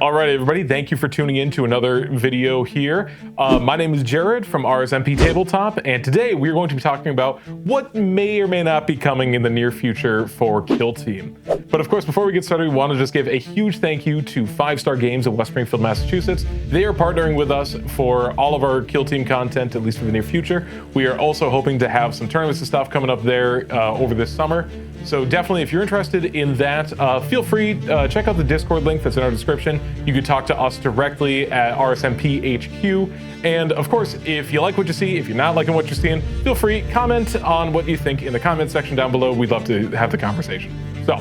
All right, everybody, thank you for tuning in to another video here. My name is Jared from RSMP Tabletop, and today we're going to be talking about what may or may not be coming in the near future for Kill Team. But of course, before we get started, we want to just give a huge thank you to 5 Star Games of West Springfield, Massachusetts. They are partnering with us for all of our Kill Team content, at least for the near future. We are also hoping to have some tournaments and stuff coming up there over this summer. So definitely, if you're interested in that, feel free, check out the Discord link that's in our description. You can talk to us directly at RSMP HQ. And of course, if you like what you see, if you're not liking what you're seeing, feel free, comment on what you think in the comment section down below. We'd love to have the conversation. So,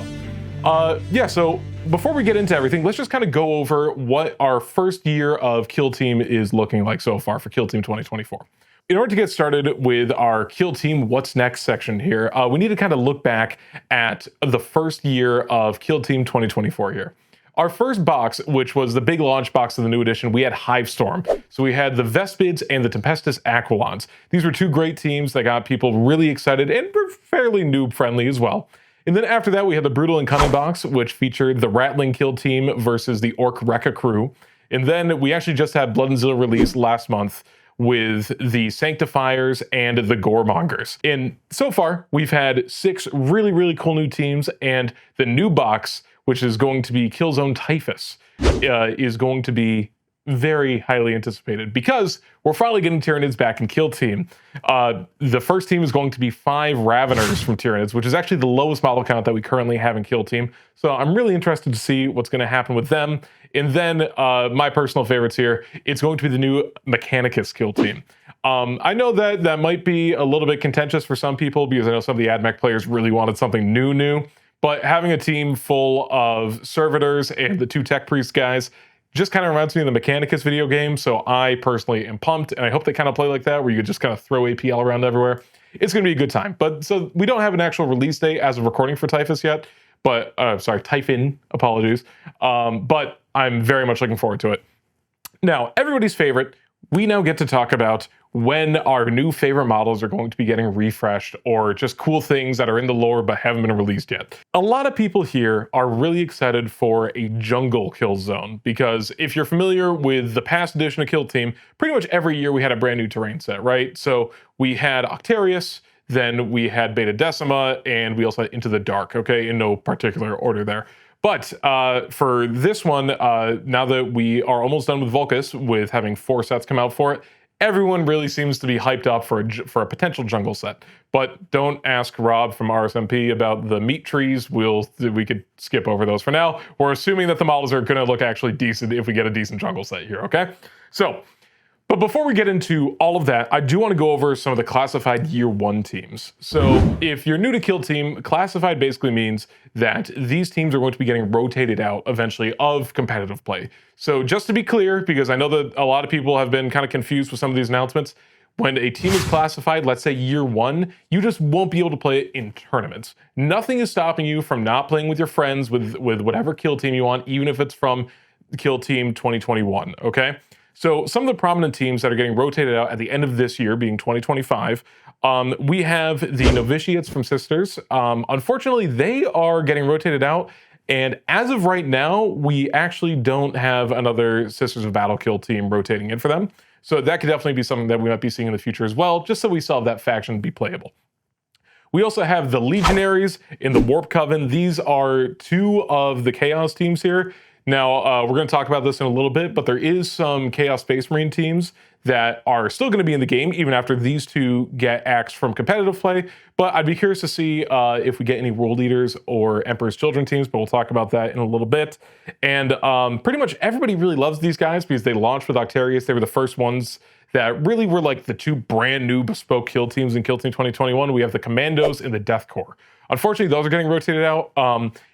so before we get into everything, let's just kind of go over what our first year of Kill Team is looking like so far for Kill Team 2024. In order to get started with our Kill Team What's Next section here, we need to kind of look back at the first year of Kill Team 2024 here. Our first box, which was the big launch box of the new edition, we had Hivestorm. So we had the Vespids and the Tempestus Aquilons. These were two great teams that got people really excited and were fairly noob friendly as well. And then after that, we had the Brutal and Cunning box, which featured the Rattling Kill Team versus the Orc Rekka crew. And then we actually just had Blood and Zeal released last month with the Sanctifiers and the Goremongers. And so far, we've had 6 really, really cool new teams, and the new box, which is going to be Killzone Typhus, is going to be very highly anticipated because we're finally getting Tyranids back in Kill Team. The first team is going to be 5 Raveners from Tyranids, which is actually the lowest model count that we currently have in Kill Team. So I'm really interested to see what's going to happen with them. And then my personal favorites here, it's going to be the new Mechanicus Kill Team. I know that might be a little bit contentious for some people because I know some of the AdMech players really wanted something new. But having a team full of servitors and the 2 Tech Priest guys just kind of reminds me of the Mechanicus video game. So I personally am pumped, and I hope they kind of play like that, where you just kind of throw APL around everywhere. It's going to be a good time. But so we don't have an actual release date as of recording for Typhus yet. But Typhon, apologies. But I'm very much looking forward to it. Now, everybody's favorite, we now get to talk about when our new favorite models are going to be getting refreshed, or just cool things that are in the lore but haven't been released yet. A lot of people here are really excited for a jungle kill zone, because if you're familiar with the past edition of Kill Team, pretty much every year we had a brand new terrain set, right? So we had Octarius, then we had Beta Decima, and we also had Into the Dark, okay, in no particular order there. But for this one, now that we are almost done with Vulcus, with having 4 sets come out for it, everyone really seems to be hyped up for a potential jungle set. But don't ask Rob from RSMP about the meat trees. We could skip over those for now. We're assuming that the models are going to look actually decent if we get a decent jungle set here, okay? So, but before we get into all of that, I do want to go over some of the classified year 1 teams. So if you're new to Kill Team, classified basically means that these teams are going to be getting rotated out eventually of competitive play. So just to be clear, because I know that a lot of people have been kind of confused with some of these announcements, when a team is classified, let's say year 1, you just won't be able to play it in tournaments. Nothing is stopping you from not playing with your friends with whatever Kill Team you want, even if it's from Kill Team 2021, okay? So some of the prominent teams that are getting rotated out at the end of this year, being 2025, we have the Novitiates from Sisters. Unfortunately, they are getting rotated out, and as of right now, we actually don't have another Sisters of Battle Kill team rotating in for them. So that could definitely be something that we might be seeing in the future as well, just so we still have that faction be playable. We also have the Legionaries in the Warp Coven. These are 2 of the Chaos teams here. Now, we're going to talk about this in a little bit, but there is some Chaos Space Marine teams that are still going to be in the game, even after these 2 get axed from competitive play. But I'd be curious to see if we get any World Eaters or Emperor's Children teams, but we'll talk about that in a little bit. And pretty much everybody really loves these guys because they launched with Octarius. They were the first ones that really were like the 2 brand new bespoke kill teams in Kill Team 2021. We have the Commandos and the Death Corps. Unfortunately, those are getting rotated out.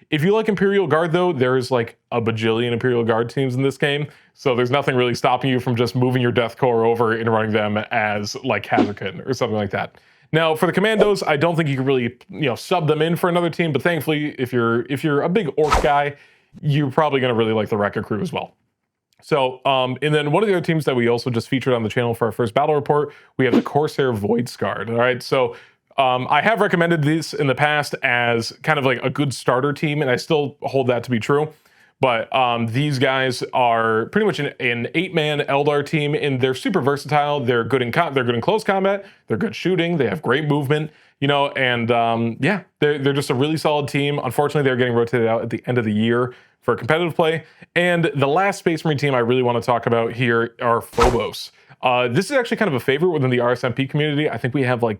If you like Imperial Guard, though, there's like a bajillion Imperial Guard teams in this game. So there's nothing really stopping you from just moving your Death Corps over and running them as like Hazukin or something like that. Now, for the Commandos, I don't think you can really, sub them in for another team. But thankfully, if you're a big Orc guy, you're probably going to really like the Rekka crew as well. So, and then one of the other teams that we also just featured on the channel for our first battle report, we have the Corsair Void Scarred. All right, so I have recommended this in the past as kind of like a good starter team, and I still hold that to be true. But these guys are pretty much an 8-man Eldar team, and they're super versatile. They're good in they're good in close combat. They're good shooting. They have great movement, and yeah, they're just a really solid team. Unfortunately, they're getting rotated out at the end of the year for competitive play. And the last Space Marine team I really want to talk about here are Phobos. This is actually kind of a favorite within the RSMP community. I think we have I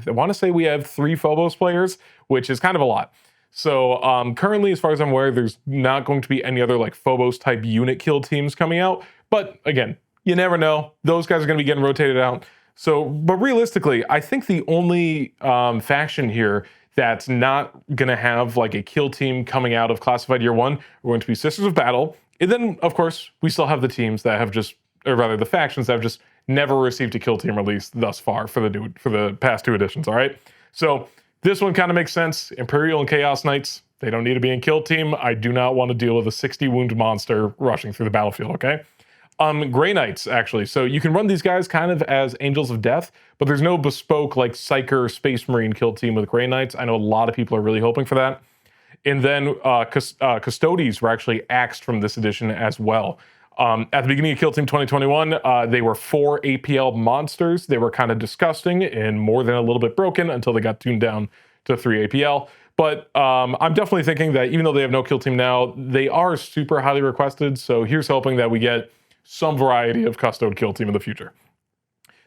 want to say we have 3 Phobos players, which is kind of a lot. So currently, as far as I'm aware, there's not going to be any other Phobos type unit kill teams coming out. But again, you never know. Those guys are going to be getting rotated out. So, but realistically, I think the only faction here that's not going to have a kill team coming out of Classified Year 1 are going to be Sisters of Battle. And then, of course, we still have the teams that have the factions that have just never received a kill team release thus far for the past 2 editions, all right? So this one kind of makes sense. Imperial and Chaos Knights, they don't need to be in kill team. I do not want to deal with a 60 wound monster rushing through the battlefield, okay? Grey Knights, actually. So you can run these guys kind of as Angels of Death, but there's no bespoke Psyker Space Marine kill team with Grey Knights. I know a lot of people are really hoping for that. And then Custodes were actually axed from this edition as well. At the beginning of Kill Team 2021, they were 4 APL monsters. They were kind of disgusting and more than a little bit broken until they got tuned down to 3 APL. But I'm definitely thinking that even though they have no kill team now, they are super highly requested. So here's hoping that we get some variety of Custode kill team in the future.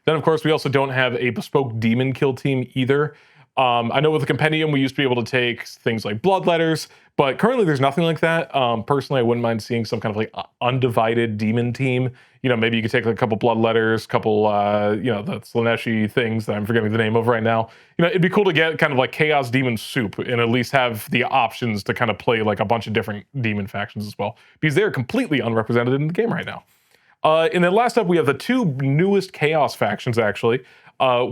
Then, of course, we also don't have a bespoke demon kill team either. I know with the Compendium, we used to be able to take things like Bloodletters, but currently there's nothing like that. Personally, I wouldn't mind seeing some kind of undivided demon team. Maybe you could take a couple Bloodletters, couple, the Slaneshi things that I'm forgetting the name of right now. It'd be cool to get kind of Chaos Demon Soup and at least have the options to kind of play a bunch of different demon factions as well, because they're completely unrepresented in the game right now. And then last up, we have the 2 newest Chaos factions, actually.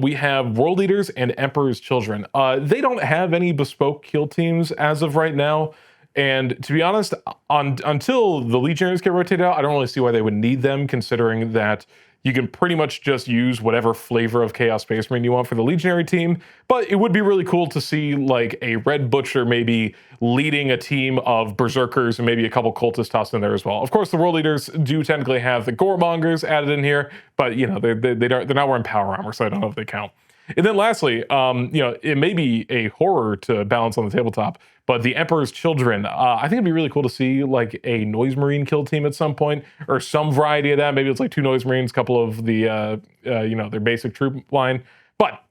We have World Eaters and Emperor's Children. They don't have any bespoke kill teams as of right now. And to be honest, until the Legionaries get rotated out, I don't really see why they would need them, considering that you can pretty much just use whatever flavor of Chaos Space Marine you want for the Legionary team. But it would be really cool to see a Red Butcher maybe leading a team of Berserkers and maybe a couple Cultists tossed in there as well. Of course, the World Eaters do technically have the Goremongers added in here, but they're not wearing power armor, so I don't know if they count. And then lastly, it may be a horror to balance on the tabletop, but the Emperor's Children, I think it'd be really cool to see a Noise Marine kill team at some point, or some variety of that. Maybe it's 2 Noise Marines, couple of the, their basic troop line. But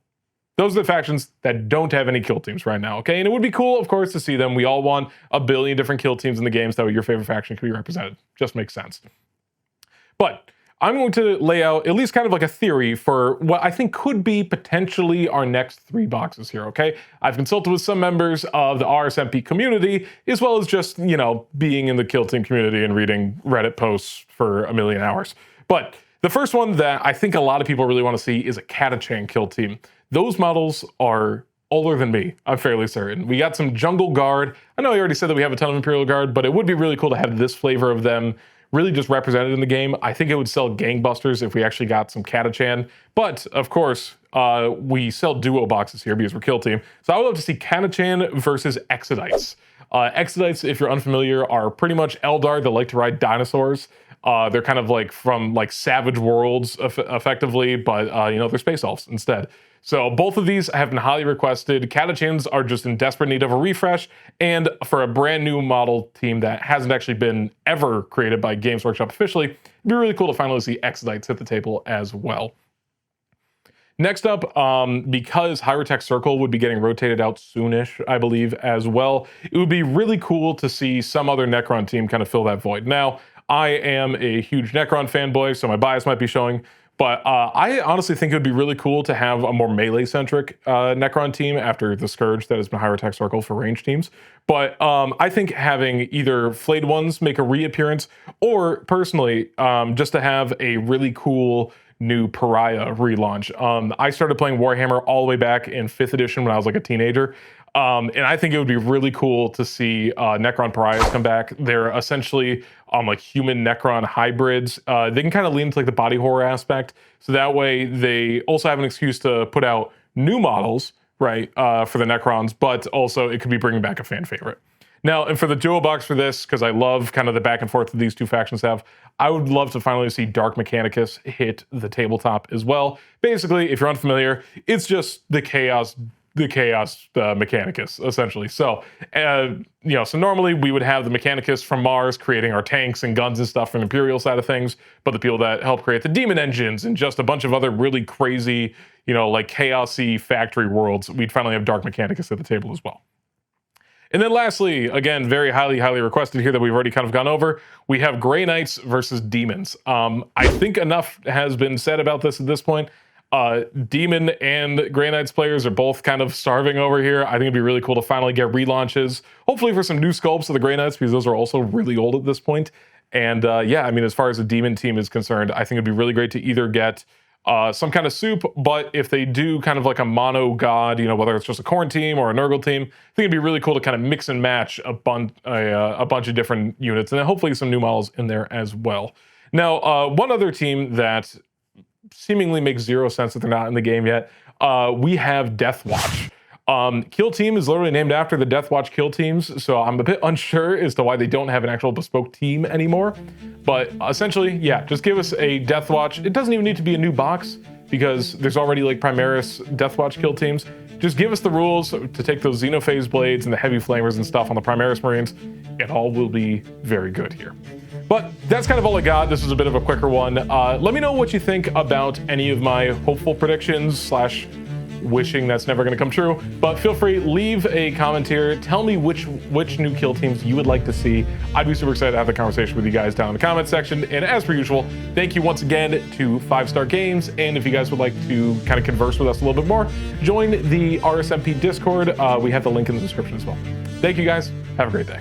those are the factions that don't have any kill teams right now, okay? And it would be cool, of course, to see them. We all want a billion different kill teams in the game, so your favorite faction can be represented. Just makes sense. But I'm going to lay out at least kind of a theory for what I think could be potentially our next 3 boxes here, okay? I've consulted with some members of the RSMP community, as well as just, being in the kill team community and reading Reddit posts for a million hours. But the first one that I think a lot of people really want to see is a Catachan kill team. Those models are older than me, I'm fairly certain. We got some Jungle Guard. I know I already said that we have a ton of Imperial Guard, but it would be really cool to have this flavor of them really just represented in the game. I think it would sell gangbusters if we actually got some Catachan. But, of course, we sell duo boxes here because we're kill team. So I would love to see Catachan versus Exodites. Exodites, if you're unfamiliar, are pretty much Eldar that like to ride dinosaurs. They're kind of from Savage Worlds, effectively, but, they're space elves instead. So both of these have been highly requested. Catachans are just in desperate need of a refresh, and for a brand new model team that hasn't actually been ever created by Games Workshop officially, it'd be really cool to finally see Exodites hit the table as well. Next up, because Hyrotech Circle would be getting rotated out soonish, I believe, as well, it would be really cool to see some other Necron team kind of fill that void. Now, I am a huge Necron fanboy, so my bias might be showing, but I honestly think it would be really cool to have a more melee-centric Necron team after the Scourge that has been Hyrotech Circle for range teams. But I think having either Flayed Ones make a reappearance, or personally, just to have a really cool new Pariah relaunch. I started playing Warhammer all the way back in 5th edition when I was a teenager. And I think it would be really cool to see Necron Pariahs come back. They're essentially human Necron hybrids. They can kind of lean into the body horror aspect. So that way they also have an excuse to put out new models, right, for the Necrons, but also it could be bringing back a fan favorite. Now, and for the duo box for this, because I love kind of the back and forth that these two factions have, I would love to finally see Dark Mechanicus hit the tabletop as well. Basically, if you're unfamiliar, it's just the chaos Mechanicus, essentially. So, so normally we would have the Mechanicus from Mars creating our tanks and guns and stuff from the Imperial side of things, but the people that help create the demon engines and just a bunch of other really crazy, like chaosy factory worlds, we'd finally have Dark Mechanicus at the table as well. And then lastly, again, very highly requested here that we've already kind of gone over, we have Grey Knights versus Demons. I think enough has been said about this at this point. Demon and Grey Knights players are both kind of starving over here. I think it'd be really cool to finally get relaunches, hopefully for some new sculpts of the Grey Knights, because those are also really old at this point. And yeah, I mean, as far as the Demon team is concerned, I think it'd be really great to either get some kind of soup, but if they do kind of like a mono god, whether it's just a Khorne team or a Nurgle team, I think it'd be really cool to kind of mix and match a bunch of different units, and then hopefully some new models in there as well. Now, one other team that seemingly makes zero sense that they're not in the game yet, we have Deathwatch. Kill Team is literally named after the Deathwatch kill teams, so I'm a bit unsure as to why they don't have an actual bespoke team anymore. But essentially, yeah, just give us a Deathwatch. It doesn't even need to be a new box, because there's already like Primaris Deathwatch kill teams. Just give us the rules to take those Xenophase blades and the heavy flamers and stuff on the Primaris Marines, and all will be very good here. But that's kind of all I got. This was a bit of a quicker one. Let me know what you think about any of my hopeful predictions / wishing that's never going to come true, but feel free, leave a comment here. Tell me which new kill teams you would like to see. I'd be super excited to have the conversation with you guys down in the comment section. And as per usual, thank you once again to 5-Star Games. And if you guys would like to kind of converse with us a little bit more, join the RSMP Discord. We have the link in the description as well. Thank you guys. Have a great day.